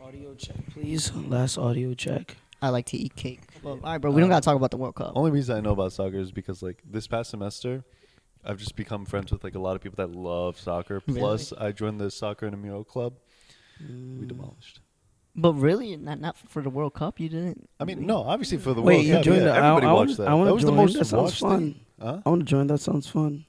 Audio check, please. Last audio check. I like to eat cake. Well, all right, bro. We don't gotta talk about the World Cup. Only reason I know about soccer is because like this past semester, I've just become friends with like a lot of people that love soccer. Really? Plus, I joined the soccer intramural club. We demolished. But really, not for the World Cup. You didn't. I mean, no, obviously for the Wait, World you Cup. joined Yeah, the- everybody I watched that. I wanna That was the join. most That sounds watched fun. thing. Huh? I want to join. That sounds fun.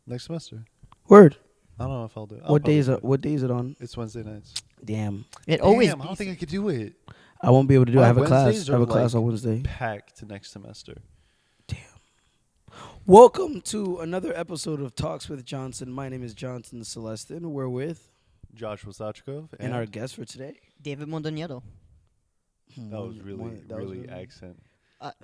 Next semester. Word. I don't know if I'll do it. What day is it? What day is it on? It's Wednesday nights. Damn. It always. Damn, I don't think I could do it. I won't be able to do it. I have a class. Wednesdays I have a are, class like, on Wednesday. Packed next semester. Welcome to another episode of Talks with Johnson. My name is Johnson Celestin. We're with Josh Wasachkov. and our guest for today. David Mondoñedo. That was really accent.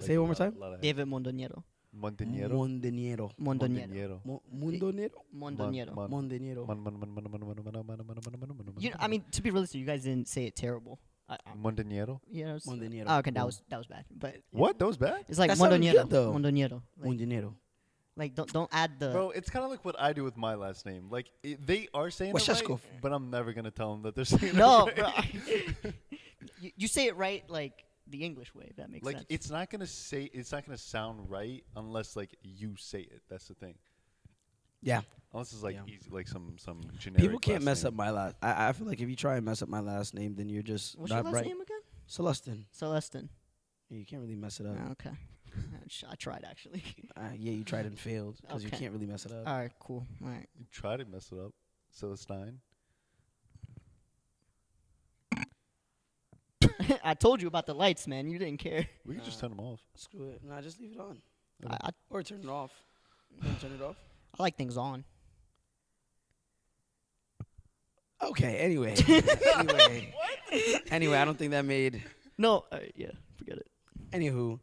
Say it one more time. David Mondoñedo. Montañero. Mondoñero. Mondoñedo. Mondoñero. Mondoñedo. Mondoñero. You know, I mean, to be realistic, you guys didn't say it terrible. Montañero. Yeah. Mondoñero. Oh, okay, that was bad. But What? That was bad? it's like That sounded Mondoñedo. good, though. Mondoñedo. Like, Mondoñero. like don't add the. Bro, it's kind of like what I do with my last name. Like, they are saying it right, Washashkov. but I'm never going to tell them that they're saying No, it bro. right. you say it right, like the English way. If that makes Like, sense. it's not going to sound right unless, like, you say it. That's the thing. Yeah. Unless it's, like, Yeah. easy, like some generic People can't last mess name. up my last. I feel like if you try and mess up my last name, then you're just What's your not last right. name again? Celestin. Celestin. Yeah, you can't really mess it up. Okay. I tried actually. Yeah, you tried and failed because you Okay. can't really mess it up. All right, cool. All right. You try to mess it up. Celestine. I told you about the lights, man. You didn't care. We can just turn them off. Screw it. Nah, just leave it on. I Or turn it off. Don't turn it off. like things on. Okay, anyway. Anyway, I don't think that made. No, yeah, forget it. Anywho,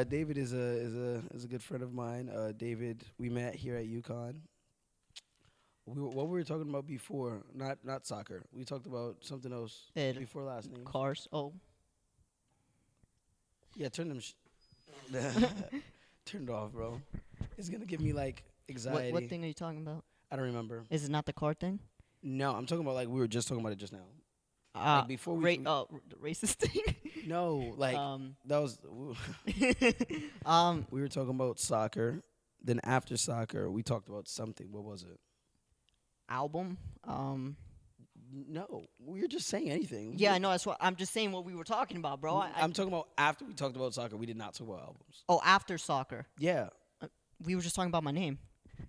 David is a good friend of mine. David, we met here at UConn. What we were talking about before, not soccer. We talked about something else before last name. Cars. Oh, Yeah, turn them. Turn it off, bro. It's gonna give me like anxiety. what thing are you talking about? I don't remember. Is it not the car thing? No, I'm talking about like we were just talking about it just now. Like before we the racist thing. No, like that was. We were talking about soccer. Then after soccer, we talked about something. What was it? Album. No, we were just saying anything. Yeah, I know. That's what I'm just saying. What we were talking about, bro. I'm talking about after we talked about soccer. We did not talk about albums. Oh, after soccer, Yeah. we were just talking about my name.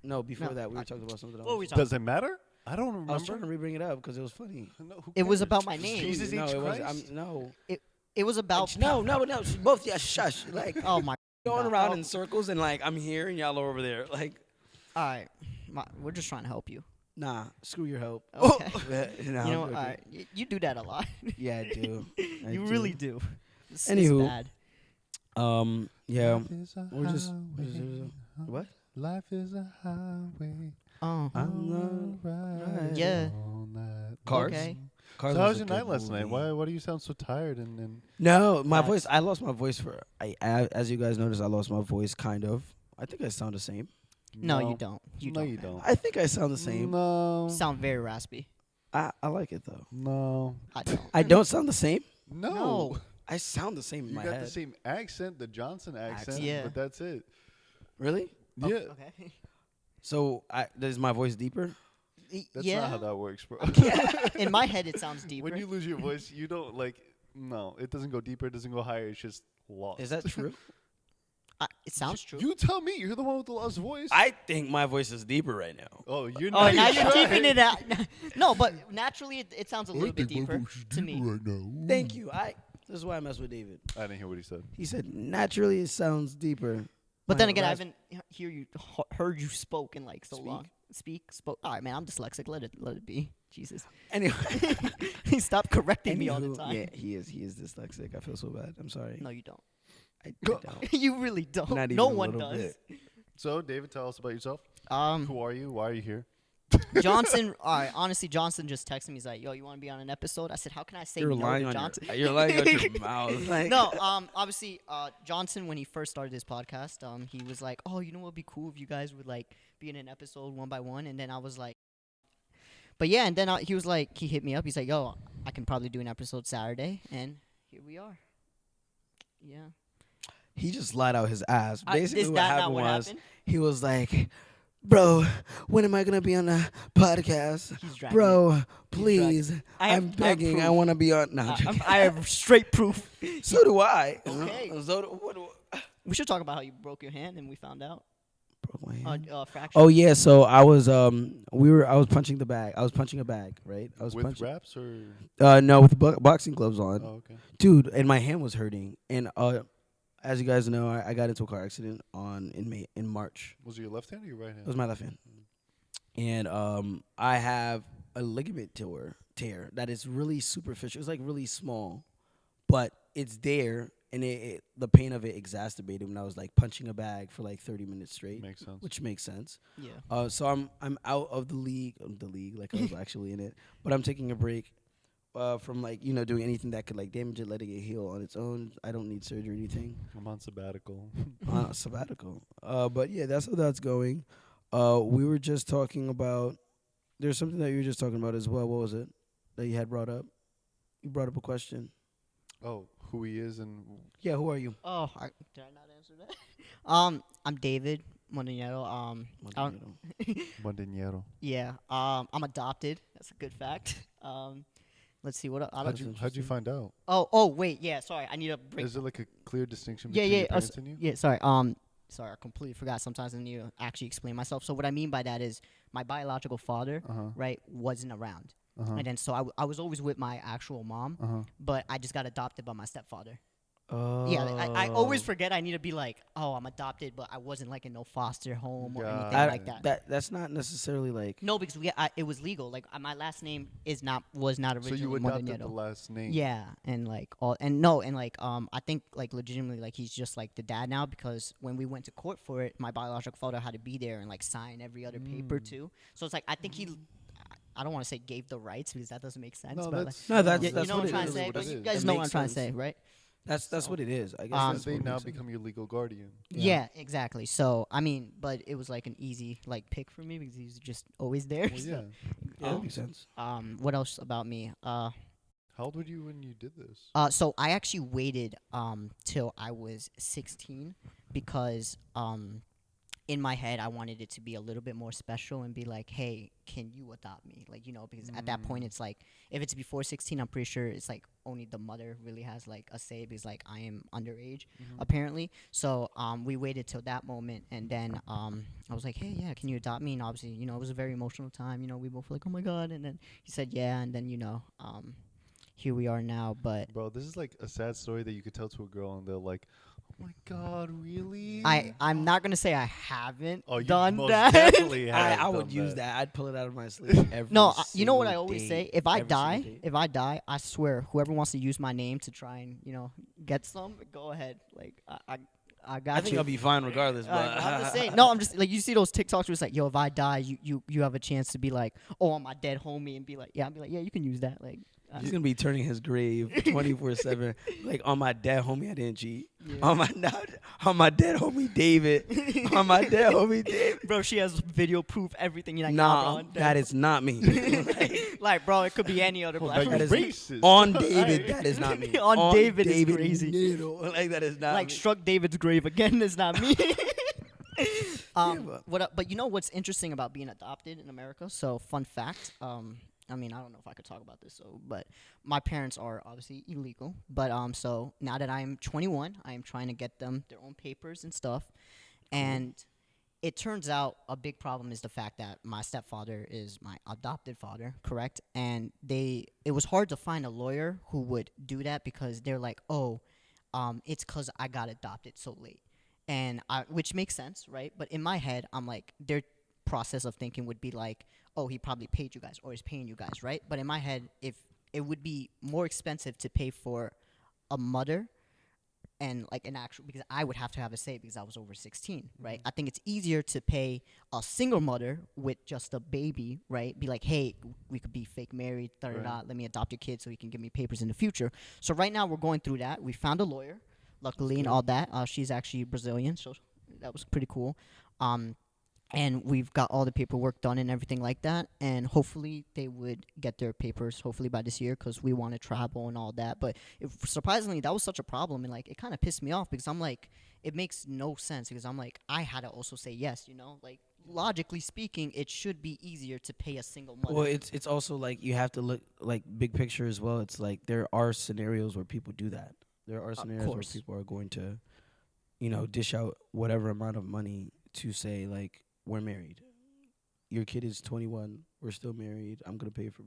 No, before No, that we were talking about something else. What were we talking? Does it matter? I don't remember. I was trying to re-bring it up because it was funny. No, who It was cares? about my name. Jesus no, H. it was. Christ? No. It was about. No. Both. Yeah, shush. Like Oh my. going God. around in circles and like I'm here and y'all are over there. Like, All right. We're just trying to help you. nah, screw your help. Okay. No, You know, I'm all joking. right. You do that a lot. Yeah, I do. I You do. really do. It's Anywho. bad. Yeah. Life is a We're just highway. what? Life is a highway. Oh. I'm Right Yeah. all night. Cars. Okay. Cars So how was was a your good night last night? movie. Why do you sound so tired? And No, my Facts. voice. I lost my voice for. As you guys noticed, I lost my voice kind of. I think I sound the same. No, you don't. You no, don't. you man. don't. I think I sound the same. No. Sound very raspy. I like it though. No. I don't. I don't sound the same. No. I sound the same in You my got head. the same accent, the Johnson accent, Yeah. but that's it. Really? Oh, Yeah. Okay. So is my voice deeper? That's yeah. not how that works, bro. In my head, it sounds deeper. When you lose your voice, you don't no, it doesn't go deeper, it doesn't go higher, it's just lost. Is that true? It sounds true. You tell me, you're the one with the lost voice. I think my voice is deeper right now. Oh, you're Oh, not. now you're deeping it out. No, but naturally, it sounds a little bit deeper to me. Right now. Thank you. This is why I mess with David. I didn't hear what he said. He said naturally it sounds deeper. But My then again, I rasp- haven't heard you spoke in like so Speak? long. Spoke. All right, man. I'm dyslexic. Let it be. Jesus. Anyway, Stop correcting me all the Anywho, time. Yeah, he is dyslexic. I feel so bad. I'm sorry. No, you don't. I don't. You really don't. Not No even a one little does. bit. So, David, tell us about yourself. Um, Who are you? Why are you here? Johnson. All right. Honestly, Johnson just texted me. He's like, "Yo, you want to be on an episode?" I said, "How can I say You're no lying to on Johnson?" you're lying on your mouth. Like, No, obviously, Johnson, when he first started his podcast, he was like, "Oh, you know what would be cool if you guys would like be in an episode one by one," and then I was like, But yeah, and then he was like, he hit me up. He's like, yo, I can probably do an episode Saturday, and here we are. Yeah. He just lied out his ass. Basically, Is what that happened not what was happened? he was like, "Bro, when am I gonna be on the podcast? He's dragging Bro, please, I have- I'm I have begging. I proof. want to be on." No, I'm joking. I have straight proof. So do I. Okay. So We should talk about how you broke your hand, and we found out. broke my hand. Fracture. Oh yeah, so I was I was punching the bag. I was punching a bag, right? I was With punching. wraps or? No, with boxing gloves on, Oh, okay. dude, and my hand was hurting. And as you guys know, I got into a car accident in March. Was it your left hand or your right hand? It was my left hand, and I have a ligament tear that is really superficial. It's like really small, but it's there, and the pain of it exacerbated when I was like punching a bag for like 30 minutes straight, Makes sense. which makes sense. Yeah. So I'm out of the league, like I was actually in it, but I'm taking a break from like doing anything that could like damage it, letting it heal on its own. I don't need surgery or anything. I'm on sabbatical. Sabbatical. But yeah, that's how that's going. We were just talking about. There's something that you were just talking about as well. What was it that you had brought up? You brought up a question. Oh, who he is and Yeah, who are you? Oh, did I not answer that? I'm David Montañero. I don't- Montañero. Yeah. I'm adopted. That's a good fact. Let's see what I don't. How'd you find out? Oh, wait. Yeah. Sorry. I need to break. Is there like a clear distinction Yeah, between yeah. your parents and you? Yeah. Sorry. Sorry. I completely forgot. Sometimes I need to actually explain myself. So what I mean by that is my biological father, Uh-huh. right, wasn't around, Uh-huh. and then so I was always with my actual mom, Uh-huh. but I just got adopted by my stepfather. Oh. Yeah, I always forget I need to be like, oh, I'm adopted, but I wasn't like in no foster home or Got anything it. like that. That's not necessarily like. No, because it was legal. Like my last name was not So originally you adopted Montañero. the last name. Yeah, and like I think like legitimately like he's just like the dad now because when we went to court for it, my biological father had to be there and like sign every other paper too. So it's like I think I don't want to say gave the rights because that doesn't make sense. No, but that's No, that's you that's know what what I'm trying it to is. say. what But it you is. guys It know what makes I'm trying to sense. say, right? That's what it is. I guess. And that's they what now makes sense. become your legal guardian. Yeah, exactly. So I mean, but it was like an easy like pick for me because he was just always there. Well, so, yeah. Yeah, that makes sense. What else about me? How old were you when you did this? So I actually waited till I was 16 because in my head I wanted it to be a little bit more special and be like, hey, can you adopt me? Like, because at that point it's like if it's before 16, I'm pretty sure it's like only the mother really has like a say because like I am underage apparently. So we waited till that moment and then I was like, hey, yeah, can you adopt me? And obviously, it was a very emotional time. We both were like, oh my god. And then he said yeah, and then here we are now. But Bro, this is like a sad story that you could tell to a girl and they're like, oh my god, really? I'm not gonna say I haven't Oh, you done most that. definitely have I would done use that. that. I'd pull it out of my sleeve every. No, you know what I single always day. say? If I Every single day. die, I swear, whoever wants to use my name to try and get some, go ahead. Like I got I think you. I'll be fine regardless. But I'm just saying. No, I'm just like you see those TikToks where it's like, yo, if I die, you have a chance to be like, oh, I'm my dead homie, and be like, yeah, I'll be like, yeah, you can use that. Like, He's gonna be turning his grave 24/7. Like on my dead homie, I didn't cheat. yeah. On my dead homie David. On my dead homie David. Bro, she has video proof, everything. You're like, Nah, bro, I'm dead. that is not me. like, bro, it could be any other Oh, black now That you're is racist. on David. That is not me. On David is crazy. Needle. Like that is not like me. struck David's grave again. Is not me. but- But you know what's interesting about being adopted in America? So fun fact. I mean, I don't know if I could talk about this, but my parents are obviously illegal. But so now that I'm 21, I am trying to get them their own papers and stuff. And it turns out a big problem is the fact that my stepfather is my adopted father, correct? And it was hard to find a lawyer who would do that because they're like, oh, it's because I got adopted so late. And which makes sense, right? But in my head, I'm like, their process of thinking would be like, oh, he probably paid you guys or is paying you guys, right? But in my head, if it would be more expensive to pay for a mother and like an actual, because I would have to have a say because I was over 16, right? I think it's easier to pay a single mother with just a baby, right? Be like, hey, we could be fake married, Right. let me adopt your kid so you can give me papers in the future. So right now we're going through that. We found a lawyer, luckily, and all that. She's actually Brazilian, so that was pretty cool. and we've got all the paperwork done and everything like that, and hopefully they would get their papers hopefully by this year because we want to travel and all that. But surprisingly, that was such a problem, and like it kind of pissed me off because I'm like, it makes no sense because I'm like, I had to also say yes, like logically speaking, it should be easier to pay a single month. Well, it's also like you have to look like big picture as well. It's like there are scenarios where people do that. There are scenarios where course. people are going to, dish out whatever amount of money to say like we're married. Your kid is 21. We're still married. I'm gonna pay for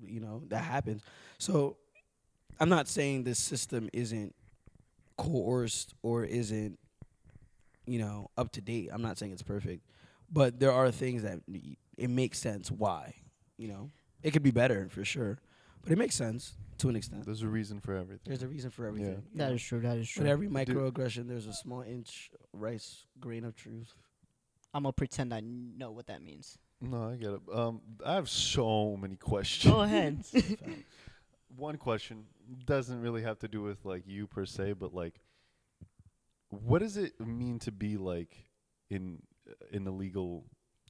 that happens. So I'm not saying this system isn't coerced or isn't up to date. I'm not saying it's perfect, but there are things that it makes sense why. It could be better for sure, but it makes sense to an extent. There's a reason for everything. There's a reason for everything. That is true. That is But true. every microaggression, there's a small inch rice grain of truth. I'm gonna pretend I know what that means. No, I get it. I have so many questions. Go ahead. One question doesn't really have to do with like you per se, but like, what does it mean to be like an illegal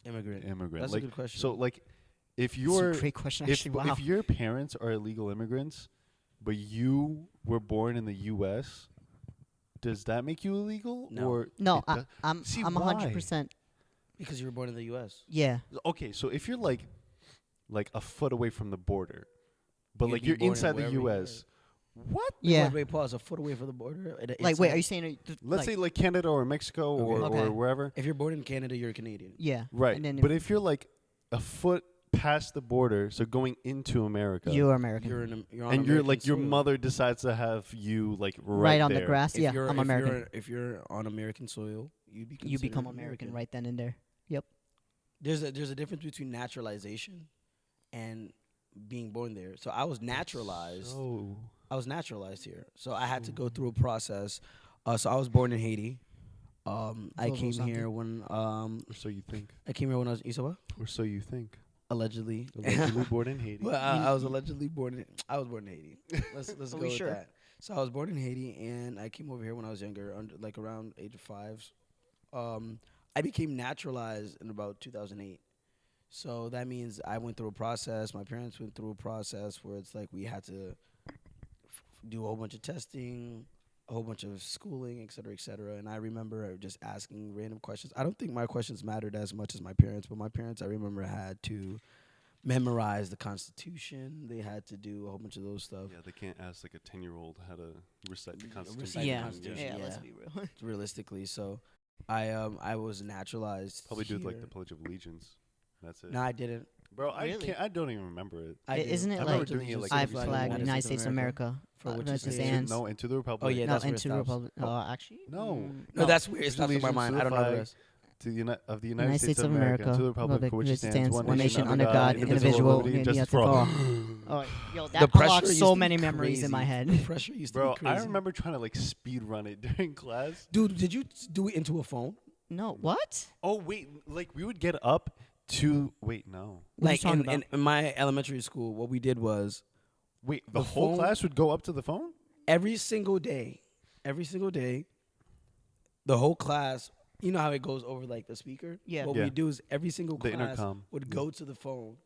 Immigrant. immigrant? That's like, a good question. so like, if It's you're a great question, if actually. Wow. if your parents are illegal immigrants, but you were born in the U.S., does that make you illegal? No. Or No, it does- I'm See, I'm why? 100%. Because you were born in the U.S. Yeah. Okay, so if you're like a foot away from the border, but You'd like be you're born in inside the wherever you U.S., what? Yeah. Wait, pause. A foot away from the border. Like, wait, are you saying? Let's say like Canada or Mexico or, Okay. or wherever. if you're born in Canada, you're Canadian. Yeah. Right. And then But if you're like a foot past the border, so going into America, you're American. You're on and American you're like your soil. mother decides to have you like right on the there. grass. If Yeah, you're, I'm if American. You're, if you're on American soil, you You become American right then and there. There's a difference between naturalization and being born there. So I was naturalized. So I was naturalized here. So I had to go through a process. So I was born in Haiti. I Vovo came something. here when or so you think. I came here when I was. You said what? Or so you think. Allegedly. Allegedly born in Haiti. Well, I was allegedly born in. I was born in Haiti. Let's Are go we with sure? that. So I was born in Haiti, and I came over here when I was younger, like around age of 5. I became naturalized in about 2008. So that means I went through a process. My parents went through a process where it's like we had to do a whole bunch of testing, a whole bunch of schooling, et cetera, et cetera. And I remember just asking random questions. I don't think my questions mattered as much as my parents, but my parents, I remember, had to memorize the Constitution. They had to do a whole bunch of those stuff. Yeah, they can't ask like a 10-year-old how to recite the Recite Constitution. the Yeah. Constitution, Yeah. yeah. Let's be real. Realistically, so I was naturalized. Probably do like here. the Pledge of Allegiance. That's it. No, I didn't. Bro, Really? I don't even remember it. I did. Isn't it I like remember doing it, like, I every single flag morning. United States of America, For which United is States. No, into the Republic. Oh, yeah, No, that's where it into the stops. Republic. Actually, No. No, that's weird. It Pledge stops in my allegiance mind. to I the don't know flag, the rest. to the United States of America, to the Republic for which it stands, one nation under God, indivisible, liberty, and and justice justice for for all. Oh, yo, The that pressure unlocks used so to be many memories in my crazy. head. The pressure used to Bro, be crazy. I remember trying to like speed run it during class. Dude, did you do it into a phone? No, what? Oh wait, like we would get up to wait, no. What are you Like talking about? in my elementary school, what we did was Wait, The the whole phone- class would go up to the phone? every single day, the whole class. You know how it goes over like the speaker. Yeah. What Yeah. we do is every single The class intercom. would go to the phone,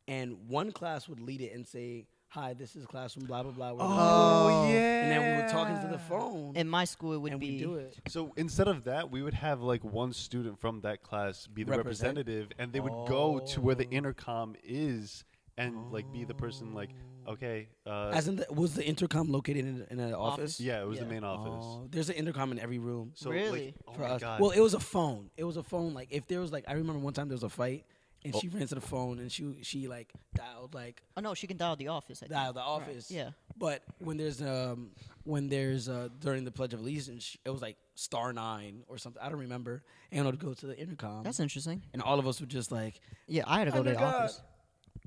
and one class would lead it and say, "Hi, this is class from blah blah blah." We're gonna do Oh, this." yeah. And then we would talk into the phone, In my school, it would and be. we do it. So instead of that, we would have like one student from that class be the Represent? representative, and they would go to where the Oh. intercom is and like be the person like, okay, As in, was the intercom located in an office? yeah, it was the Yeah. main office. Oh, there's an intercom in every room. So Really? like, oh For my us. god. Well, it was a phone. It was a phone. Like if there was like, I remember one time there was a fight, and Oh. she ran to the phone and she like dialed like Oh no, she can dial the office. I think. dialed the Right, office. Yeah. But when there's during the Pledge of Allegiance, it was like *9 or something. I don't remember. And it would go to the intercom, That's interesting. and all of us would just like Yeah, I had to go to the Under God. office.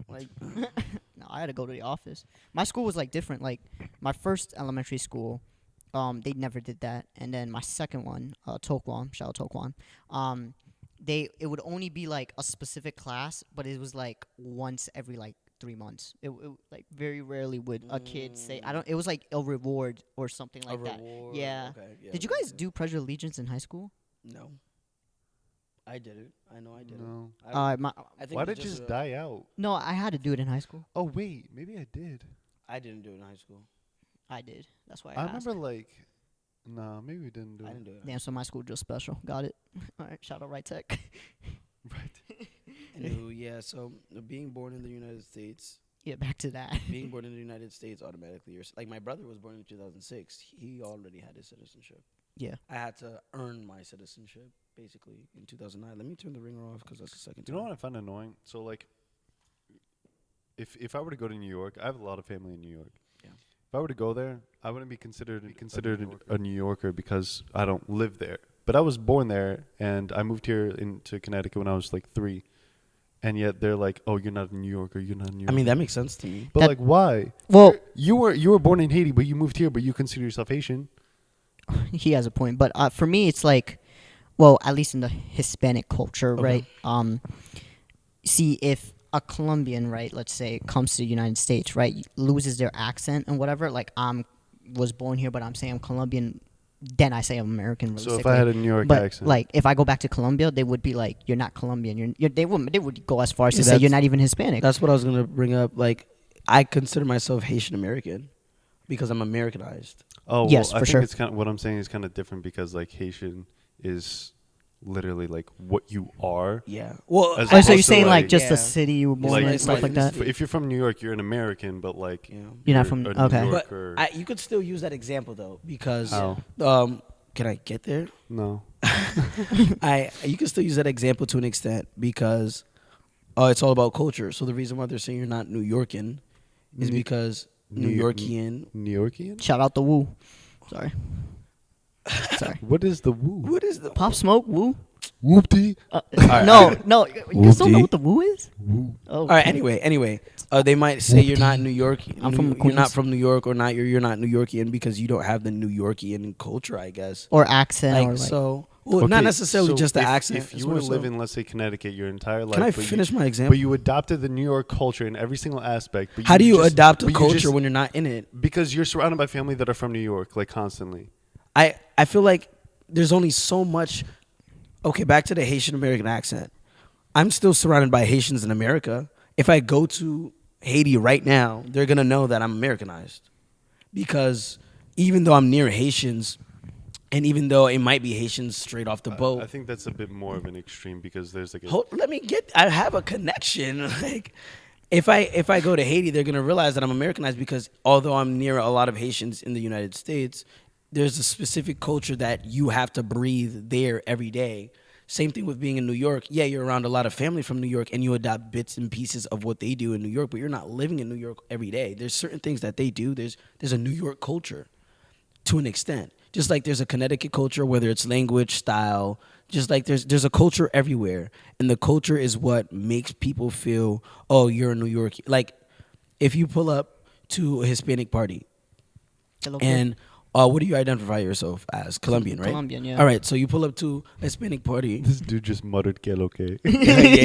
like No, I had to go to the office. My school was like different. Like my first elementary school, they never did that. And then my second one, Tokwon, shout out Tokwon, it would only be like a specific class, but it was like once every like 3 months. It like very rarely would a kid say I don't. It was like a reward or something like a that. reward. Yeah. Okay, Did you guys do Pledge of Allegiance in high school? No. I did it. I know I did No. it. I, My I think Why it's did it just a- die out? no, I had to do it in high school. Oh wait, maybe I did. I didn't do it in high school. I did. That's why I I asked. remember like, nah, maybe we didn't do I it. didn't do it. Damn, so my school just special. Got it. All right, shout out Right Tech. Right. Anywho, yeah. So being born in the United States, Yeah, back to that. being born in the United States automatically, like my brother was born in 2006. He already had his citizenship. Yeah. I had to earn my citizenship basically in 2009. Let me turn the ringer off because that's the second You time. know what I find annoying? So like, if I were to go to New York, I have a lot of family in New York. Yeah. If I were to go there, I wouldn't be considered a New Yorker because I don't live there. But I was born there, and I moved here into Connecticut when I was like 3. And yet they're like, "Oh, you're not a New Yorker. You're not a New Yorker." I mean, that makes sense to me. but that- like, why? Well, You were born in Haiti, but you moved here, but you consider yourself Haitian. he has a point, but for me, it's like, well, at least in the Hispanic culture, Okay. right? See, if a Colombian, right, let's say, comes to the United States, right, loses their accent and whatever, like was born here, but I'm saying I'm Colombian, then I say I'm American. So if realistically. I had a New York but accent, like if I go back to Colombia, they would be like, "You're not Colombian. They would go as far as Yeah, to say you're that's- not even Hispanic." That's what I was gonna bring up. Like, I consider myself Haitian American because I'm Americanized. oh, well, Yes, I for think sure. it's kind of what I'm saying is kind of different because like Haitian is literally like what you are. Yeah. Well, As Oh, so opposed you're to, saying like like- just Yeah. the city you were born Like, in and it's stuff like like that? If you're from New York, you're an American, but like yeah. You're not from- a okay. New But Yorker. you could still use that example though because How? can I get there? No. You can still use that example to an extent because it's all about culture. So the reason why they're saying you're not New Yorkan is New- because New New- Yorkian. New Yorkian? Shout out the Woo. Sorry. Sorry. What is the woo? What is the Pop Smoke Woo. Whoopty. No, you guys don't know Whoopty. what the Woo is? Woo. Oh, All right. Anyway, they might say you're not New York. I'm from You're not Queens. from New York, or not you're not New Yorkian because you don't have the New Yorkian culture, I guess. or accent, Like or like. so, well, not Okay, necessarily so just the if, accent. If it's you were more to so- live in, let's say, Connecticut your entire life, can I but finish my you, example? but you adopted the New York culture in every single aspect. But How do you just- adopt a but you culture just- when you're not in it? Because you're surrounded by family that are from New York, like constantly. I feel like there's only so much. Okay, back to the Haitian American accent. I'm still surrounded by Haitians in America. If I go to Haiti right now, they're gonna know that I'm Americanized because even though I'm near Haitians, and even though it might be Haitians straight off the boat, I think that's a bit more of an extreme because there's like a let me get. I have a connection. Like, if I go to Haiti, they're gonna realize that I'm Americanized because although I'm near a lot of Haitians in the United States, there's a specific culture that you have to breathe there every day. Same thing with being in New York. Yeah, you're around a lot of family from New York, and you adopt bits and pieces of what they do in New York, but you're not living in New York every day. There's certain things that they do. There's a New York culture to an extent. Just like there's a Connecticut culture, whether it's language, style, just like there's a culture everywhere. And the culture is what makes people feel, oh, you're a New York. Like, if you pull up to a Hispanic party Hello, and what do you identify yourself as? Colombian, right? Colombian, yeah. All right, so you pull up to a Hispanic party. This dude just muttered "que lo que." Yeah,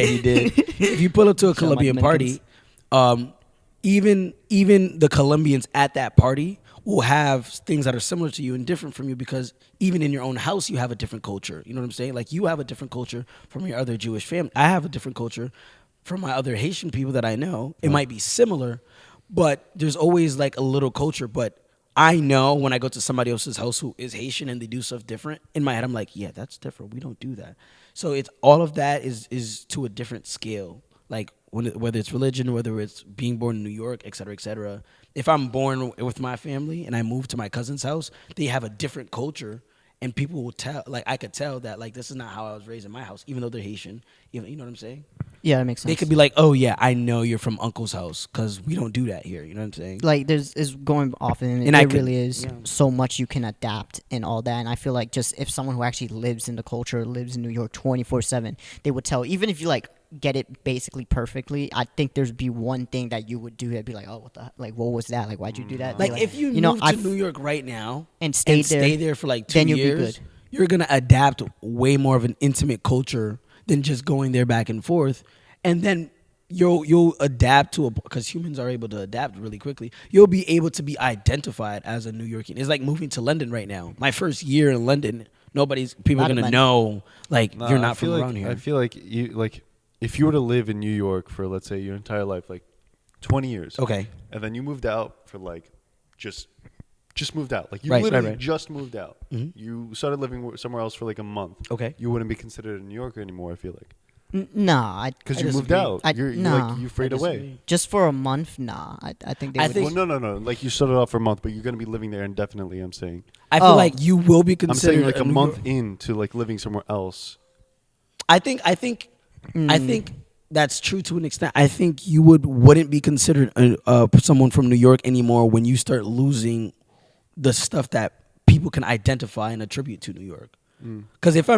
he did. If you pull up to a Sound like Colombian party, even the Colombians at that party will have things that are similar to you and different from you because even in your own house you have a different culture. You know what I'm saying? Like, you have a different culture from your other Jewish family. I have a different culture from my other Haitian people that I know. It might be similar, but there's always like a little culture. But I know when I go to somebody else's house who is Haitian and they do stuff different, in my head I'm like, yeah, that's different. We don't do that. So it's all of that is to a different scale. Like, whether it's religion, whether it's being born in New York, et cetera, et cetera. If I'm born with my family and I move to my cousin's house, they have a different culture, and people will tell. Like, I could tell that like this is not how I was raised in my house, even though they're Haitian. Even, you know what I'm saying? Yeah, that makes sense. They could be like, oh yeah, I know you're from Uncle's house because we don't do that here. You know what I'm saying? like there's is going off and And I it could- really is yeah. so much you can adapt and all that. And I feel like just if someone who actually lives in the culture, lives in New York 24/7, they would tell, even if you like get it basically perfectly, I think there'd be one thing that you would do that'd be like, oh, like what was that, like why'd you do that? Like, Be if you know, move to I've- New York right now and stay there for like 2 then you'll be years, good. you're gonna adapt way more of an intimate culture than just going there back and forth, and then you'll adapt to because humans are able to adapt really quickly. You'll be able to be identified as a New Yorker. It's like moving to London right now. My first year in London, People are Not a gonna man. know like Nah, you're I not feel from like around here. I feel like you like if you were to live in New York for let's say your entire life, like 20 years, Okay. and then you moved out for like just just moved out, like you Right, literally right. just moved out. Mhm. You started living somewhere else for like a month. Okay. You wouldn't be considered a New Yorker anymore. I feel like Nah, because I you moved disagree. out. You're like nah. you I faded away. disagree. Just for a month, nah. I think they I would. think- Well, no. Like you started off for a month, but you're gonna be living there indefinitely. I'm saying. I feel Oh. like you will be I'm saying considered like a New month York- into like living somewhere else. I think Mm. that's true to an extent. I think you wouldn't be considered someone from New York anymore when you start losing the stuff that people can identify and attribute to New York. Mm. Because if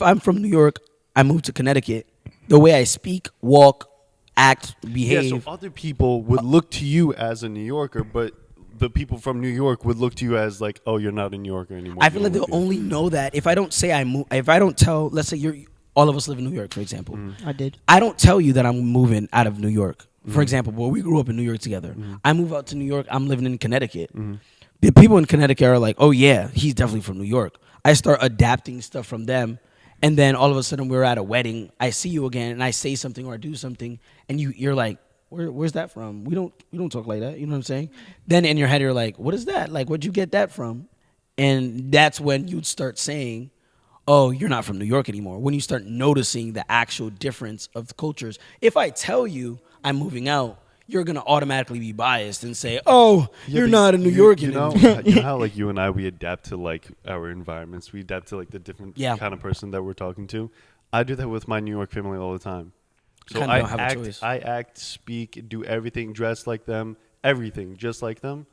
I'm from New York, I moved to Connecticut. The way I speak, walk, act, Yeah, behave. so other people would look to you as a New Yorker, but the people from New York would look to you as like, oh, you're not a New Yorker anymore. I You feel like don't they'll look only know that if I don't say I move. If I don't tell, let's say all of us live in New York, for example. I did. I don't tell you that I'm moving out of New York. For example, well, we grew up in New York together. I move out to New York. I'm living in Connecticut. The people in Connecticut are like, oh yeah, he's definitely from New York. I start adapting stuff from them, and then all of a sudden we're at a wedding. I see you again, and I say something or I do something, and you're like, where's that from? We don't talk like that. You know what I'm saying? Then in your head you're like, what is that? Like, where'd you get that from? And that's when you'd start saying, oh, you're not from New York anymore. When you start noticing the actual difference of the cultures. If I tell you I'm moving out, you're gonna automatically be biased and say, "Oh, Yeah, you're but not a New Yorker." You know, anymore." you know how like you and I we adapt to like our environments. We adapt to like the different Yeah. kind of person that we're talking to. I do that with my New York family all the time. So Kinda don't have a choice. I act, speak, do everything, dress like them, everything just like them.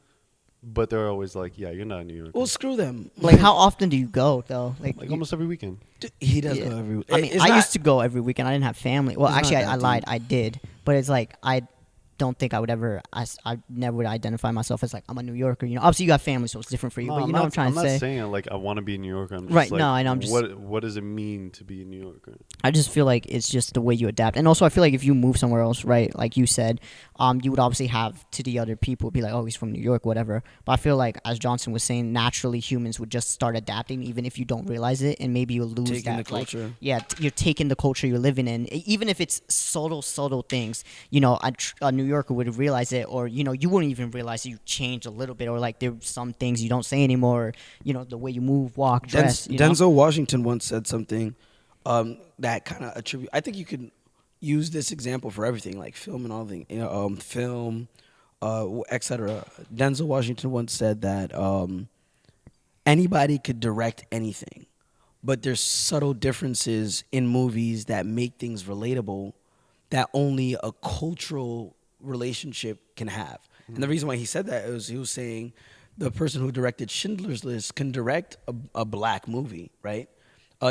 But they're always like, "Yeah, you're not a New Yorker." Well, screw them. Like, how often do you go though? like almost every weekend. He does Yeah. go every. I mean, it's I not- used to go every weekend. I didn't have family. Well, It's actually, not I that lied. deep. I did, but it's like I don't think I would ever. I never would identify myself as like I'm a New Yorker. You know, obviously you got family, so it's different for you. No, but you know what I'm trying to I'm say. not saying like I want to be a New Yorker. I'm just Right, like, no, I know, I'm just- what does it mean to be a New Yorker? I just feel like it's just the way you adapt, and also I feel like if you move somewhere else, right, like you said, you would obviously have to the other people be like, oh, he's from New York, whatever. But I feel like, as Johnson was saying, naturally humans would just start adapting, even if you don't realize it, and maybe you'll lose Taking that the like, culture. yeah, you're taking the culture you're living in, even if it's subtle things. You know, a New Yorker would realize it, or you know, you wouldn't even realize it. You change a little bit, or like there's some things you don't say anymore. You know, the way you move, walk, dress. You know? Denzel Washington once said something that kind of attribute. I think you could use this example for everything, like film and all the film, etc. Denzel Washington once said that anybody could direct anything, but there's subtle differences in movies that make things relatable that only a cultural relationship can have. And the reason why he said that is he was saying the person who directed Schindler's List can direct a black movie, right?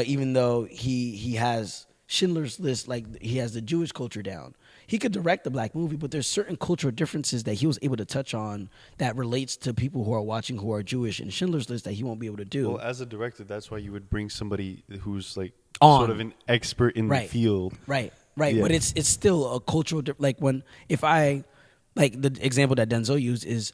Even though he has Schindler's List, like he has the Jewish culture down. He could direct the black movie, but there's certain cultural differences that he was able to touch on that relates to people who are watching who are Jewish in Schindler's List that he won't be able to do. Well, as a director, that's why you would bring somebody who's like On. sort of an expert in Right. the field. Right. Yeah. But it's still a cultural like if I like the example that Denzel used is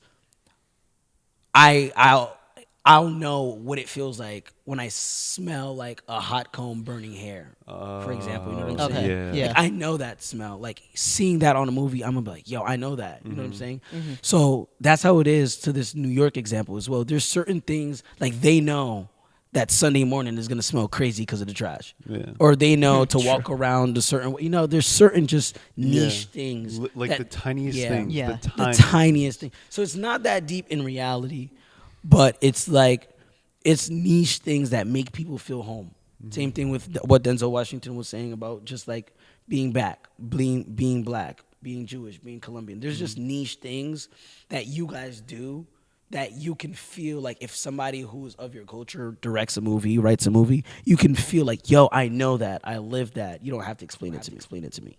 I'll know what it feels like when I smell like a hot comb burning hair, for example. You know what I'm Okay. saying? Yeah. Like, I know that smell. Like seeing that on a movie, I'm gonna be like, yo, I know that. You know what I'm saying? So that's how it is to this New York example as well. There's certain things like they know that Sunday morning is gonna smell crazy because of the trash. Yeah. Or they know to walk around a certain way. You know, there's certain just niche things. Like that- the tiniest yeah. things. Yeah. The tiniest thing. So it's not that deep in reality, but it's like it's niche things that make people feel home. Same thing with what Denzel Washington was saying about just like being black, being black, being Jewish, being Colombian. There's just niche things that you guys do that you can feel like if somebody who's of your culture directs a movie, writes a movie, you can feel like, yo, I know that, I live that. You don't have to explain it to me.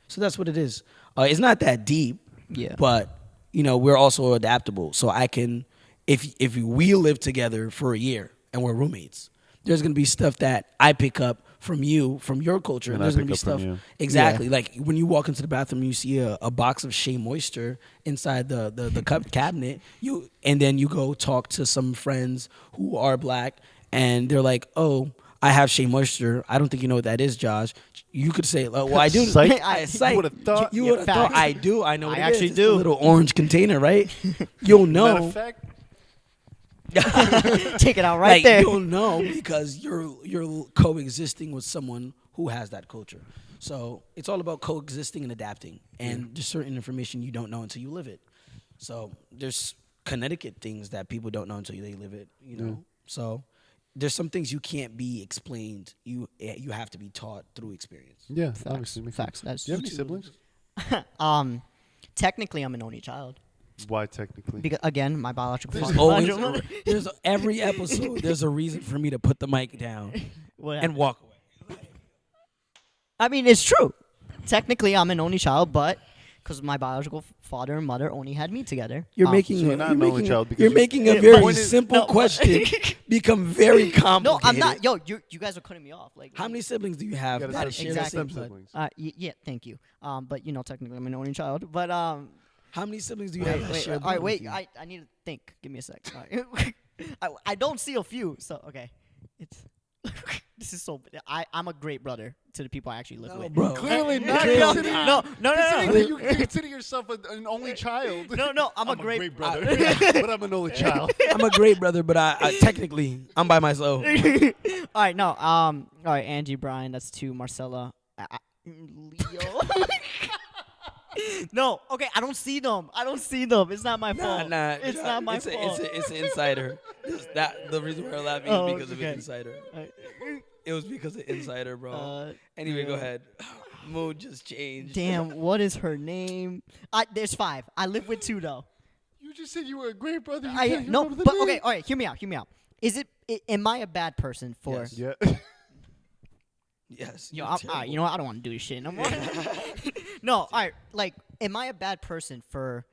So that's what it is. It's not that deep, Yeah. but you know we're also adaptable. So I can, if we live together for a year and we're roommates, there's gonna be stuff that I pick up from you, from your culture, and And I there's gonna pick be up from stuff you. exactly like when you walk into the bathroom, you see a box of Shea Moisture inside the cabinet. And then you go talk to some friends who are black. and they're like, "Oh, I have Shea Moisture. I don't think you know what that is, Josh." You could say, "Well, I do." Psych. Psych. You would have thought. You Yeah, would have thought. facts. I do. I know what I it actually is. It's the do. little orange container, right? You'll Matter know. of fact, Take it out right Like, there. you'll know because you're coexisting with someone who has that culture. So it's all about coexisting and adapting. And there's certain information you don't know until you live it. So there's Connecticut things that people don't know until they live it. You know. So there's some things you can't be explained. You have to be taught through experience. yeah, Facts. obviously. makes sense. Facts. That's Do you have any siblings? technically I'm an only child Why technically? because again my biological There's father. always there's every episode. There's a reason for me to put the mic down What and happened? walk away. I mean, it's true. Technically, I'm an only child, but because my biological father and mother only had me together. You're making So a, you're not you're an only making, child because you're you- making a Yeah, very point is- simple no, question become very complicated. No, I'm not. Yo, you guys are cutting me off. Like, How many siblings do you have You gotta that say share the exactly. same blood? siblings. yeah, thank you. But technically, I'm an only child. But How many siblings do you have that share all blood right, with wait. you? I need to think. Give me a sec. All right. I don't see a few. So okay, it's this is so. I'm a great brother to the people I actually live No, with. bro. Clearly No, not. no, Considering- no, no, considering no, that you consider yourself an only child. no. I'm a great brother, but I'm an only child. I'm a great brother, but I technically I'm by myself. All right, no. All right, Angie, Brian, that's two. Marcella, Leo. No, okay, I don't see them. It's not my fault. It's not my fault. It's an insider. The reason we're laughing Oh, is because of okay. an insider. Alright. It was because of insider, bro. Anyway, go yeah. ahead. Mood just changed. Damn, what is her name? There's 5. I live with 2 though. You just said you were a great brother. You I can't no, remember the but name. okay, all right. Hear me out. Is it? Am I a bad person for? Yes. Yeah. Yes. Yo, you're all right, terrible. you know what? I don't want to do this shit no more. No, all right. Like, am I a bad person for?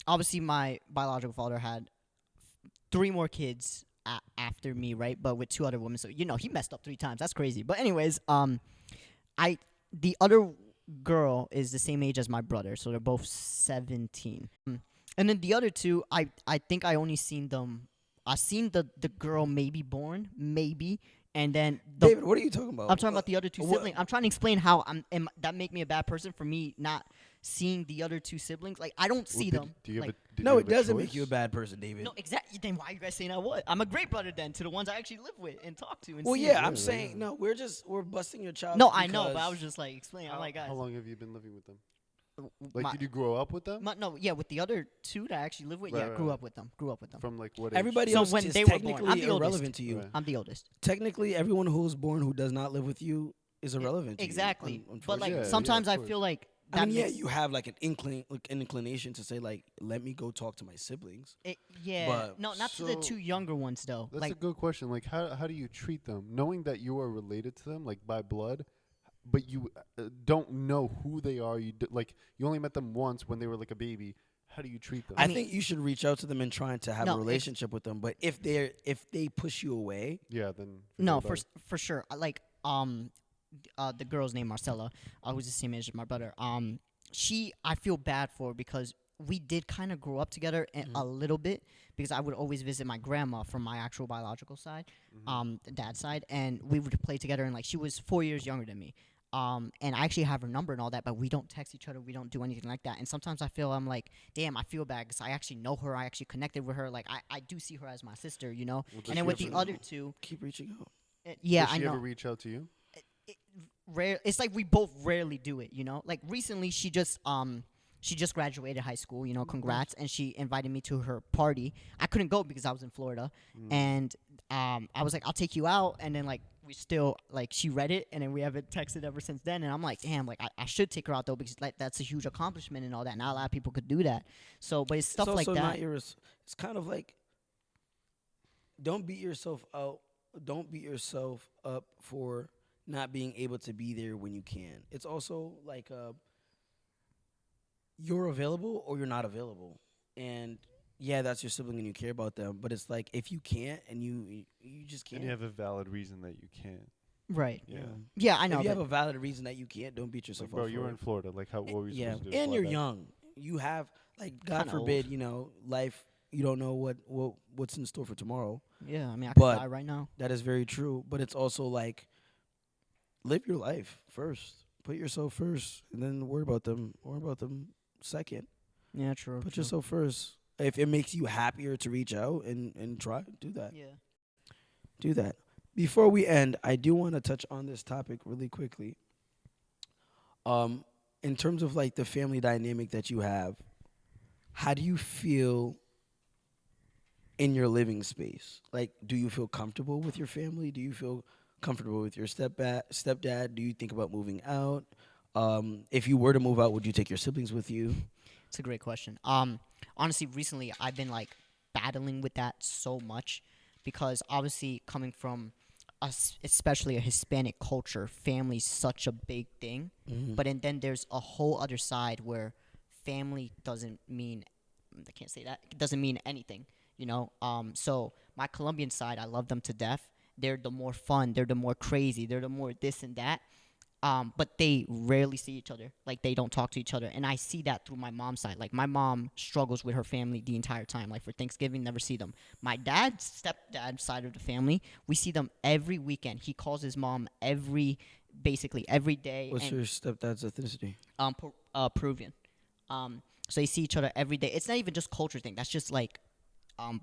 Obviously my biological father had 3 more kids after me, right? But with 2 other women, so he messed up 3 times. That's crazy. But anyways, the other girl is the same age as my brother, so they're both 17. And then the other 2, I think I only seen them. I seen the girl maybe born, maybe, and then David, what are you talking about? I'm talking about the other 2 what- siblings. I'm trying to explain how that make me a bad person for me not seeing the other 2 siblings. Like I don't see them. Do you have Like, No, it doesn't make you a bad person, David. no, exactly. Then why are you guys saying I would? I'm a great brother then to the ones I actually live with and talk to. And Well, see. yeah, I'm saying no. We're busting your chops. No, I know, but I because- was just like explaining. I'm like, guys, How long have you been living with them? my- Like, did you grow up with them? no, yeah, with the other 2 that I actually live with, Right, yeah, right, grew right. up with them. Grew up with them. From like what age? Everybody So else when is they were born, technically I'm the oldest. irrelevant to you. Right. I'm the oldest. Technically, everyone who's born who does not live with you is irrelevant. to you, Exactly. But like unfortunately. Yeah, sometimes of I course. feel like that I mean, yeah, makes you have like an inclination to say like, let me go talk to my siblings. yeah. but- No, not to the So- 2 younger ones though. That's Like a good question. Like, how do you treat them, knowing that you are related to them, like by blood, but you don't know who they are? You only met them once when they were like a baby. How do you treat them? I mean- think you should reach out to them and try to have No, a relationship with them. But if they push you away, yeah, then no, forget about for sure. Like the girl's name Marcella, who's the same age as my brother. I feel bad for because we did kind of grow up together a little bit because I would always visit my grandma from my actual biological side, the dad's side, and we would play together. And like she was 4 years younger than me. And I actually have her number and all that, but we don't text each other. We don't do anything like that. And sometimes I'm like, damn, I feel bad because I actually know her. I actually connected with her. Like I do see her as my sister, you know. Well, does And then she with the ever- other 2, keep reaching out. yeah, Does I she know. ever reach out to you? Rare. It's like we both rarely do it, you know. Like recently, she just graduated high school, you know. Congrats, and she invited me to her party. I couldn't go because I was in Florida, and I was like, I'll take you out, and then like we still like she read it, and then we haven't texted ever since then. And I'm like, damn, like I should take her out though because like that's a huge accomplishment and all that. Not a lot of people could do that. So, but it's stuff it's like also that. not it's kind of like, don't beat yourself out. Don't beat yourself up for not being able to be there when you can. It's also like you're available or you're not available. And yeah, that's your sibling and you care about them, but it's like if you can't and you just can't. And you have a valid reason that you can't. Right. Yeah. Yeah, I know. If you but- have a valid reason that you can't, don't beat yourself Like, bro, up. you for were it. in Florida. Like, what were you Yeah, supposed to do? and Fly you're back? young. You have like God Kinda forbid, old. you know, life you don't know what's in store for tomorrow. Yeah, I mean, I could But die right now. that is very true. But it's also like live your life first. Put yourself first, and then worry about them. Worry about them second. Yeah, true. Put True. yourself first. If it makes you happier to reach out and try, do that. Yeah. Do that. Before we end, I do want to touch on this topic really quickly. Um, in terms of like the family dynamic that you have, how do you feel in your living space? Like, do you feel comfortable with your family? Do you feel comfortable with your stepdad? Do you think about moving out? If you were to move out, would you take your siblings with you? It's a great question. Honestly, recently I've been like battling with that so much because obviously coming from us, especially a Hispanic culture, family's such a big thing. Mm-hmm. But and then there's a whole other side where family doesn't mean, I can't say that, it doesn't mean anything, you know. So my Colombian side, I love them to death. They're the more fun, they're the more crazy, they're the more this and that. But they rarely see each other. Like they don't talk to each other, and I see that through my mom's side. Like my mom struggles with her family the entire time. Like for Thanksgiving, never see them. My dad's stepdad side of the family, we see them every weekend. He calls his mom basically every day. What's and your stepdad's ethnicity? Peruvian. So they see each other every day. It's not even just culture thing. That's just like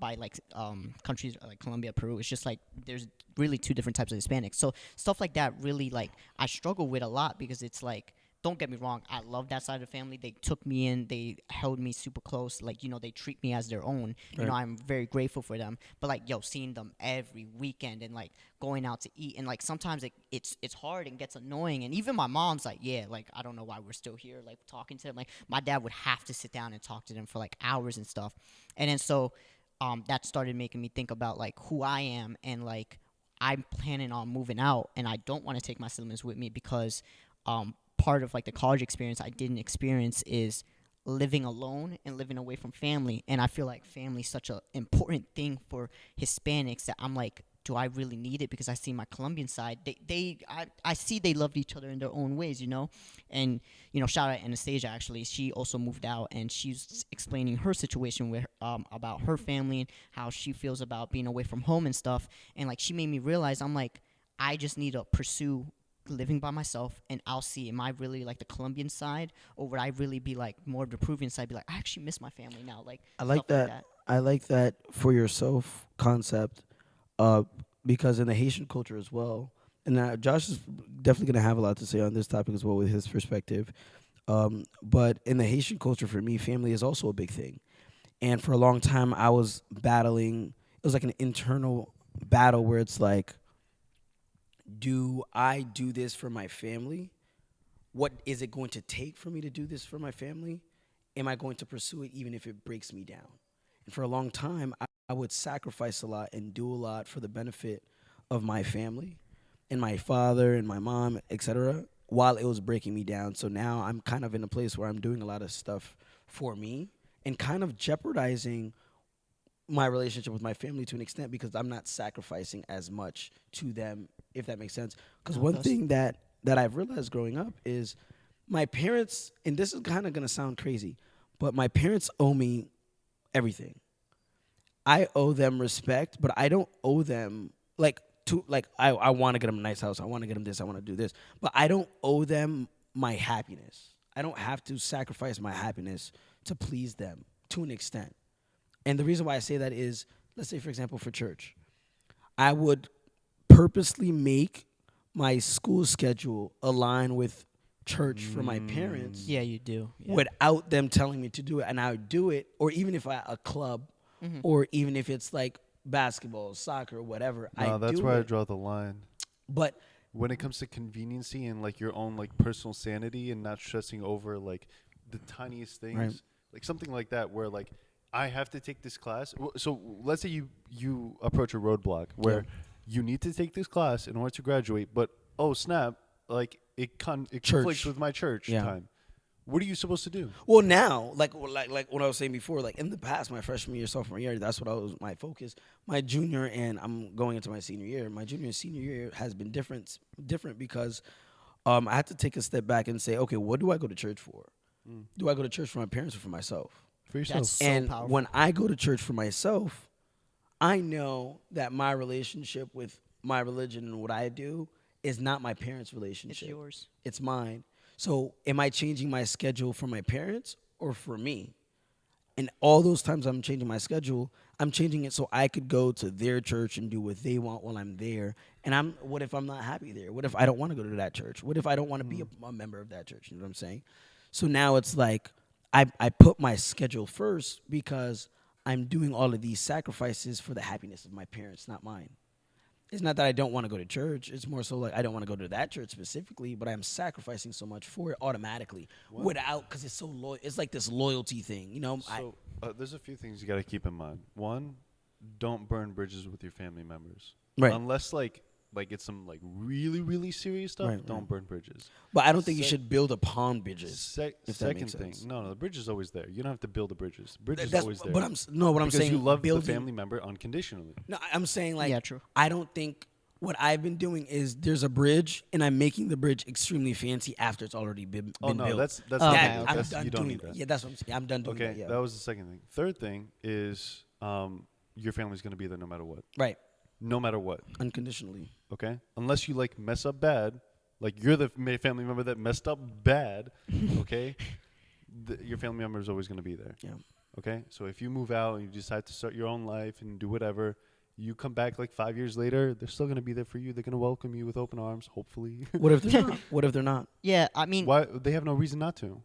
by like countries like Colombia, Peru. It's just like there's really two different types of Hispanics. So stuff like that really like I struggle with a lot because it's like, don't get me wrong, I love that side of the family. They took me in, they held me super close, like, you know, they treat me as their own. You know, Right. I'm very grateful for them. But like, yo, seeing them every weekend and like going out to eat, and like sometimes it's hard and gets annoying. And even my mom's like, yeah, like I don't know why we're still here, like talking to them. Like my dad would have to sit down and talk to them for like hours and stuff. And then so that started making me think about like who I am, and like I'm planning on moving out, and I don't want to take my siblings with me because part of like the college experience I didn't experience is living alone and living away from family. And I feel like family is such an important thing for Hispanics that I'm like, do I really need it? Because I see my Colombian side, I see they loved each other in their own ways, you know. And you know, shout out Anastasia, actually, she also moved out, and she's explaining her situation with about her family and how she feels about being away from home and stuff. And like she made me realize, I'm like, I just need to pursue living by myself, and I'll see, am I really like the Colombian side, or would I really be like more of the Peruvian side, be like, I actually miss my family now, like I like stuff that. I like that for yourself concept, uh, because in the Haitian culture as well, and Josh is definitely going to have a lot to say on this topic as well with his perspective. But in the Haitian culture, for me, family is also a big thing. And for a long time, I was battling. It was like an internal battle where it's like, do I do this for my family? What is it going to take for me to do this for my family? Am I going to pursue it even if it breaks me down? And for a long time, I would sacrifice a lot and do a lot for the benefit of my family and my father and my mom, etc., while it was breaking me down. So now I'm kind of in a place where I'm doing a lot of stuff for me and kind of jeopardizing my relationship with my family to an extent because I'm not sacrificing as much to them, if that makes sense. Because No, it one does. thing that I've realized growing up is my parents, and this is kind of gonna sound crazy, but my parents owe me everything. I owe them respect, but I don't owe them I want to get them a nice house. I want to get them this. I want to do this, but I don't owe them my happiness. I don't have to sacrifice my happiness to please them to an extent. And the reason why I say that is, let's say, for example, for church, I would purposely make my school schedule align with church for my parents Yeah, you do. Yeah. without them telling me to do it. And I would do it, or even if a club, or even if it's like basketball, soccer, whatever, I No, that's do where I it. draw the line. But When it comes to conveniency and like your own like personal sanity and not stressing over like the tiniest things, Right. like something like that, where like I have to take this class. So let's say you approach a roadblock where you need to take this class in order to graduate, but oh snap, like it conflicts with my church Yeah. time. What are you supposed to do? well, now, like what I was saying before, like in the past, my freshman year, sophomore year, that's what I was my focus. My junior and I'm going into my senior year. My junior and senior year has been different because I had to take a step back and say, okay, what do I go to church for? Do I go to church for my parents or for myself? For yourself. That's so And powerful. when I go to church for myself, I know that my relationship with my religion and what I do is not my parents' It's relationship. yours. It's mine. So am I changing my schedule for my parents or for me? And all those times I'm changing my schedule, I'm changing it so I could go to their church and do what they want while I'm there. And what if I'm not happy there? What if I don't want to go to that church? What if I don't want to be a member of that church? You know what I'm saying? So now it's like I put my schedule first because I'm doing all of these sacrifices for the happiness of my parents, not mine. It's not that I don't want to go to church. It's more so like I don't want to go to that church specifically, but I'm sacrificing so much for it automatically because it's so loyal. It's like this loyalty thing, you know. So there's a few things you got to keep in mind. One, don't burn bridges with your family members. Right. Unless like it's some like really really serious stuff. Right, don't right. burn bridges. But I don't think you Sec- should build upon bridges. if that Second makes thing, sense. no, the bridge is always there. You don't have to build the bridges. The bridge is That's always there. what I'm because saying. you love building, the family member unconditionally. No, I'm saying like Yeah, true. I don't think what I've been doing is there's a bridge and I'm making the bridge extremely fancy after it's already been Oh no, built. that's Okay, not okay. good. I'm That's, done you don't doing need that. Yeah, that's what I'm saying. I'm done doing Okay, that. Yeah. that was the second thing. Third thing is your family's gonna be there no matter what. Right. No matter what. Unconditionally. Okay, unless you like mess up bad, like you're the family member that messed up bad. Okay, your family member is always gonna be there. Yeah. Okay, so if you move out and you decide to start your own life and do whatever, you come back like 5 years later, they're still gonna be there for you. They're gonna welcome you with open arms, hopefully. What if they're not? What if they're not? Yeah, I mean, Why they have no reason not to?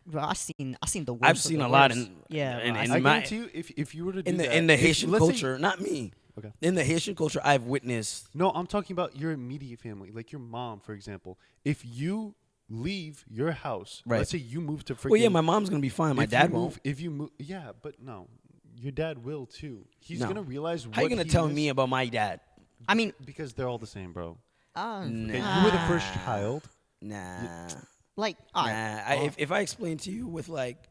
bro, I seen the worst. I've of seen the a lot worst. in Yeah, in- bro, I in seen- I my- guarantee you, if you were to do In the that, in the if- Haitian let's say- culture, not me. Okay. In the Haitian culture, I've witnessed. No, I'm talking about your immediate family, like your mom, for example. If you leave your house, Right. let's say you move to freaking. Well, yeah, my mom's gonna be fine. My if dad you won't. move, If you move, yeah, but no, your dad will too. He's No. gonna realize. How you what gonna he tell missed me about my dad? I mean, Because they're all the same, bro. Okay, Nah. you were the first child. Nah. like, all right. If I explain to you with like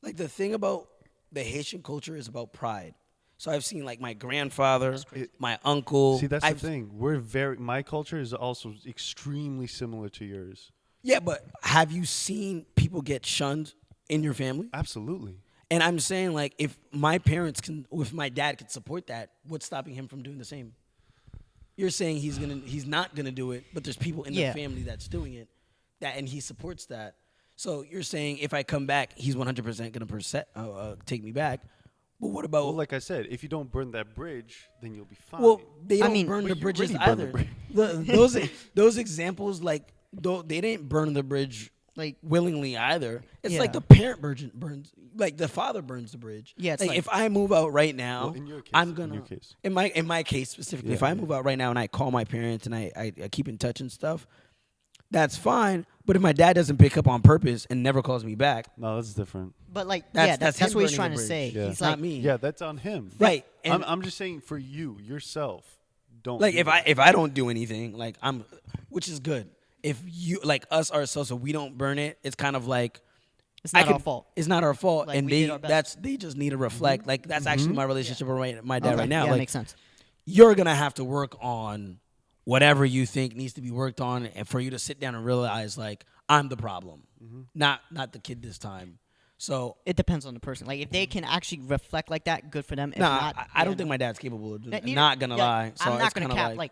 the thing about the Haitian culture is about pride. So I've seen like my grandfather, my uncle. See, that's I've, the thing. My culture is also extremely similar to yours. Yeah, but have you seen people get shunned in your family? Absolutely. And I'm saying like if if my dad could support that, what's stopping him from doing the same? You're saying he's not gonna do it, but there's people in Yeah. the family that's doing it, and he supports that. So you're saying if I come back, he's 100% gonna take me back. But what about? Well, like I said, if you don't burn that bridge, then you'll be fine. Well, they I don't mean- burn But the you bridges already burned the either. bridge. Those examples, like they didn't burn the bridge Like- willingly either. It's like Yeah. the parent burns, like the father burns the bridge. Yeah, it's like like- if I move out right now, Well, in your case- I'm in gonna your case. in my case specifically, if Yeah, I move out right now and I call my parents and I keep in touch and stuff, that's fine. But if my dad doesn't pick up on purpose and never calls me back, No, that's different. But like, That's- that's that's him what he's burning trying the to bridge. say. Yeah. He's not like, me. Yeah, that's on him. Right? And I'm just saying for you yourself. Don't like do if that. I don't do anything, like which is good. If you like us ourselves, so we don't burn it, it's kind of like it's not our fault. It's not our fault, Like, and we did our best. they just need to reflect. Like that's actually my relationship with my dad Okay, right now. yeah, Like makes sense. you're gonna have to work on whatever you think needs to be worked on, and for you to sit down and realize like I'm the problem, not the kid this time. So It depends on the person. Like, if they can actually reflect like that, good for them. If nah, not, I don't yeah, think no. my dad's capable of doing that. Neither- Not gonna yeah, lie. So I'm not it's gonna kinda cap. Like,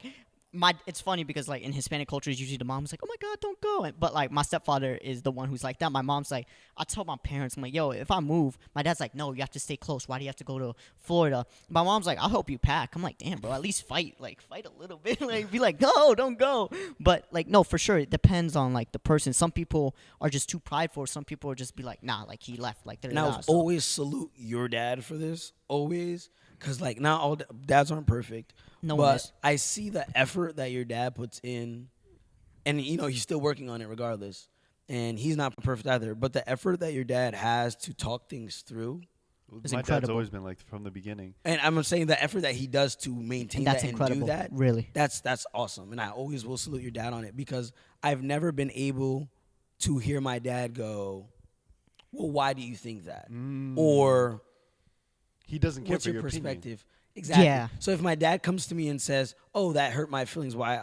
it's funny because like in Hispanic culture, it's usually the mom's like, "Oh my God, don't go!" But like my stepfather is the one who's like that. My mom's like, I tell my parents, I'm like, "Yo, if I move," my dad's like, "No, you have to stay close. Why do you have to go to Florida?" My mom's like, "I'll help you pack." I'm like, "Damn, bro, at least fight a little bit. Like, be like, no, don't go." But like, no, for sure, it depends on like the person. Some people are just too prideful. Some people are just be like, "Nah, like he left." Like, Now, always salute your dad for this. Always. Because, like, not all dads aren't perfect. No one but is. I see the effort that your dad puts in. And, you know, he's still working on it regardless. And he's not perfect either. But the effort that your dad has to talk things through. It's My dad's incredible. always been like from the beginning. And I'm saying the effort that he does to maintain That's that incredible. and do that. Really. That's awesome. And I always will salute your dad on it. Because I've never been able to hear my dad go, well, why do you think that? Or... He doesn't care what's for your opinion. perspective? Exactly. Yeah. So if my dad comes to me and says, "Oh, that hurt my feelings. Why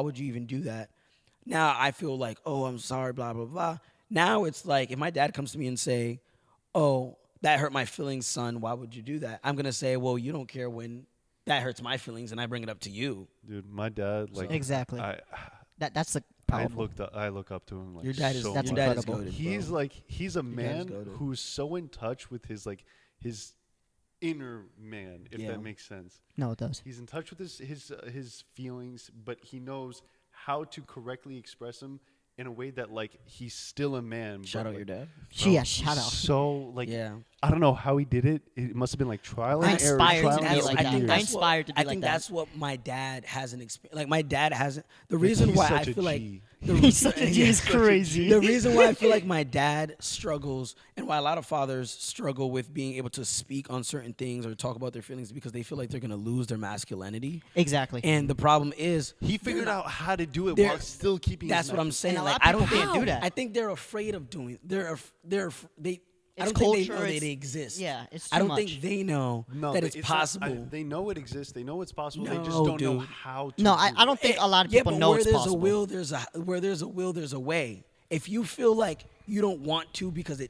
would you even do that?" Now I feel like, "Oh, I'm sorry, blah blah blah." Now it's like if my dad comes to me and say, "Oh, that hurt my feelings, son. Why would you do that? I'm gonna say, well, you don't care when that hurts my feelings, and I bring it up to you. Dude, my dad, like, Exactly. That's the powerful. I look up to him like Your dad is so That's much. your dad is incredible. goated, He's bro. like he's a dad is man goated. who's so in touch with his inner man, if Yeah. that makes sense. No, it does. He's in touch with his feelings, but he knows how to correctly express them in a way that like he's still a man. Shout but, out like, your dad. bro, Yeah, shout he's out. So like Yeah. I don't know how he did it. It must have been like trial I and error. inspired trial to and be error like for that. years. I inspired to be I like think that. that's what my dad hasn't experienced. Like my dad hasn't. The Like, reason he's why such I a feel like G. He's such a G. He's such a crazy. the reason why I feel like my dad struggles and why a lot of fathers struggle with being able to speak on certain things or talk about their feelings because they feel like they're gonna lose their masculinity. Exactly. And the problem is He figured out how to do it they're- while still keeping. that's his what I'm masculinity. saying. And a Like lot I of don't people think can't do that. I think they're afraid of doing. They. I It's don't think they culture, know that it's- they exist. yeah, it's I too don't much. think they know No, that but it's not- possible. they know it exists. They know it's possible. they just No, don't know dude. how to. No, do I don't it. think a lot of Yeah, people but know where it's there's possible. a will, there's a way. If you feel like you don't want to because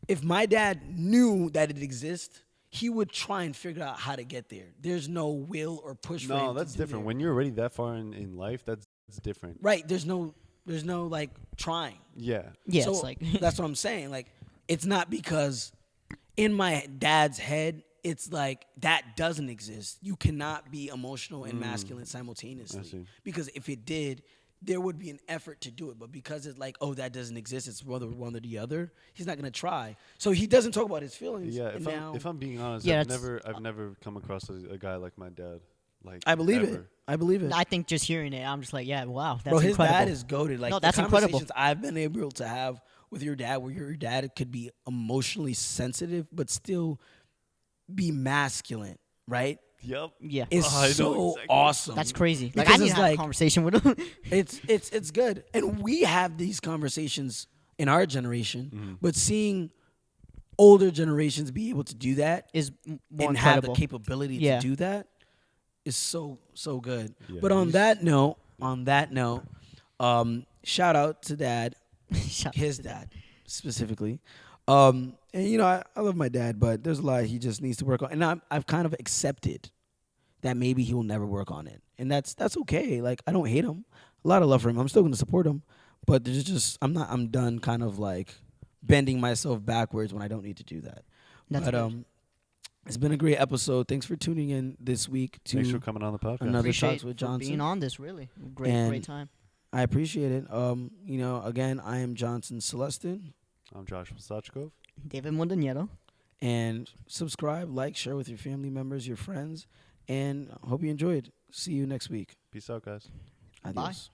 if my dad knew that it exists, he would try and figure out how to get there. There's no will or push for him No, to that's do different. there. When you're already that far in life, that's different. Right, there's no like trying. Yeah. Yeah, So it's like that's what I'm saying. Like it's not because in my dad's head it's like that doesn't exist. You cannot be emotional and masculine simultaneously. see. Because if it did, there would be an effort to do it. But because it's like, oh, that doesn't exist, it's whether one or the other, he's not gonna try. So he doesn't talk about his feelings. Yeah. and If I'm being honest, Yeah, I've never come across a guy like my dad. Like I believe it. ever. I believe it. I think just hearing it, I'm just like, yeah, wow, that's Bro, his incredible. dad is goated. Like No, the that's incredible. conversations I've been able to have with your dad, where your dad could be emotionally sensitive but still be masculine, right? Yep. Yeah, It's I know so exactly. awesome. that's crazy. Like Because I need it's to have like- a conversation with him. It's good, and we have these conversations in our generation, but seeing older generations be able to do that Is more and have the incredible. capability Yeah. to do that is so good. Yeah, But on he's- that note, shout out to dad, Shout out his to dad specifically. And you know, I love my dad, but there's a lot he just needs to work on, and I've kind of accepted that maybe he will never work on it, and that's okay. Like I don't hate him, a lot of love for him. I'm still gonna support him, but there's just I'm done kind of like bending myself backwards when I don't need to do that. That's but good. it's been a great episode. Thanks for tuning in this week to Thanks for coming on the podcast. another Appreciate Talks with for Johnson. being on this. Really great, And- great time. I appreciate it. You know, again, I am Johnson Celestin. I'm Josh Sachkov. David Montañero. And subscribe, like, share with your family members, your friends, and hope you enjoyed. See you next week. Peace out, guys. Adios.